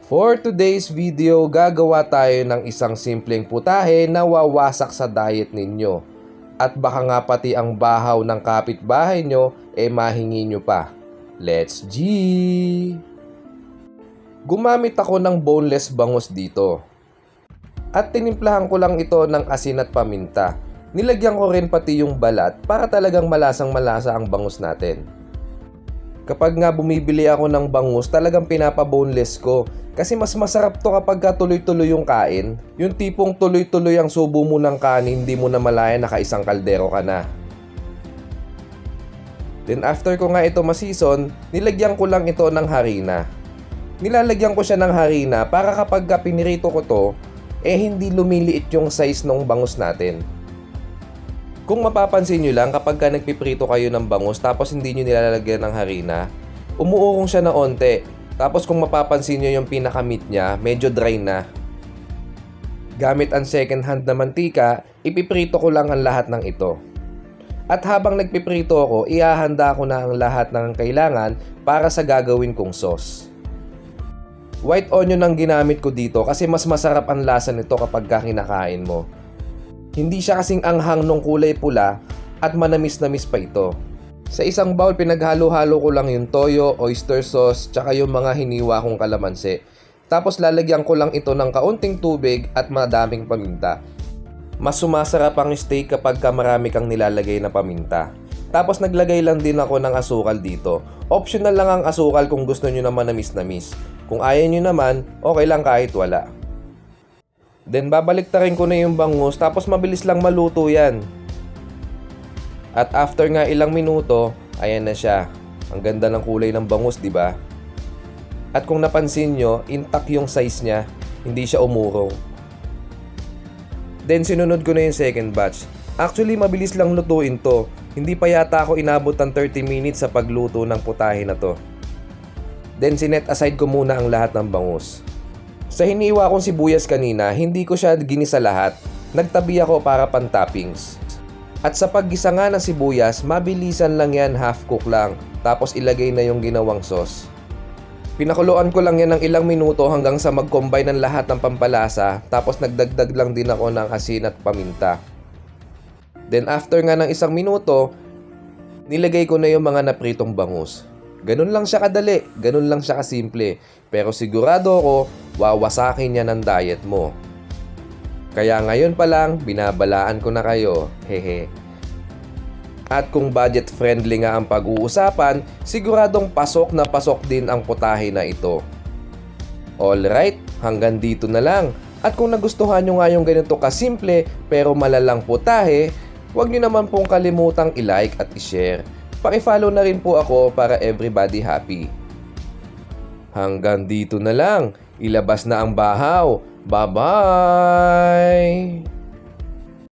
For today's video, gagawa tayo ng isang simpleng putahe na wawasak sa diet ninyo. At baka nga pati ang bahaw ng kapitbahay nyo mahingi nyo pa. Let's G! Gumamit ako ng boneless bangus dito. At tinimplahan ko lang ito ng asin at paminta. Nilagyan ko rin pati yung balat para talagang malasang-malasa ang bangus natin. Kapag nga bumibili ako ng bangus, talagang pinapa-boneless ko. Kasi mas masarap to kapag tuloy-tuloy yung kain. Yung tipong tuloy-tuloy ang subo mo ng kanin, hindi mo na malaya nakaisang kaldero ka na. Then after ko nga ito masison, nilagyan ko lang ito ng harina. Nilalagyan ko siya ng harina para kapag pinirito ko to, hindi lumiliit yung size ng bangus natin. Kung mapapansin nyo lang, kapag nagpiprito kayo ng bangus tapos hindi nyo nilalagyan ng harina, umuurong siya na onte. Tapos kung mapapansin nyo yung pinaka-meat niya, medyo dry na. Gamit ang second hand na mantika, ipiprito ko lang ang lahat ng ito. At habang nagpiprito ako, ihahanda ko na ang lahat ng kailangan para sa gagawin kong sauce. White onion ang ginamit ko dito kasi mas masarap ang lasa nito kapag kinakain mo. Hindi siya kasing anghang nung kulay pula at manamis-namis pa ito. Sa isang bowl, pinaghalo-halo ko lang yung toyo, oyster sauce, tsaka yung mga hiniwa kong kalamansi. Tapos lalagyan ko lang ito ng kaunting tubig at madaming paminta. Mas sumasarap ang steak kapag marami kang nilalagay na paminta. Tapos naglagay lang din ako ng asukal dito. Optional lang ang asukal kung gusto nyo na manamis-namis. Kung ayaw nyo naman, okay lang kahit wala. Then babaliktarin ko na yung bangus tapos mabilis lang maluto yan. At after nga ilang minuto, ayan na siya. Ang ganda ng kulay ng bangus, di ba? At kung napansin nyo, intact yung size niya, hindi siya umurong. Then sinunod ko na yung second batch. Actually mabilis lang lutuin to. Hindi pa yata ako inabot ng 30 minutes sa pagluto ng putahe na to. Then sinet aside ko muna ang lahat ng bangus. Sa hiniwa kong sibuyas kanina, hindi ko siya ginisa lahat. Nagtabi ako para pan-toppings. At sa paggisa nga ng sibuyas, mabilisan lang yan, half cook lang. Tapos ilagay na yung ginawang sauce. Pinakuluan ko lang yan ng ilang minuto hanggang sa mag-combine ng lahat ng pampalasa. Tapos nagdagdag lang din ako ng asin at paminta. Then after nga ng isang minuto, nilagay ko na yung mga napritong bangus. Ganun lang siya kadali, ganun lang siya kasimple. Pero sigurado ako, wawasakin niya ng diet mo. Kaya ngayon pa lang, binabalaan ko na kayo. Hehe. At kung budget friendly nga ang pag-uusapan, siguradong pasok na pasok din ang putahe na ito. Alright, hanggang dito na lang. At kung nagustuhan nyo nga yung ganito kasimple pero malalang putahe, huwag nyo naman pong kalimutang i-like at i-share. Paki-follow na rin po ako para everybody happy. Hanggang dito na lang. Ilabas na ang bahaw. Bye-bye!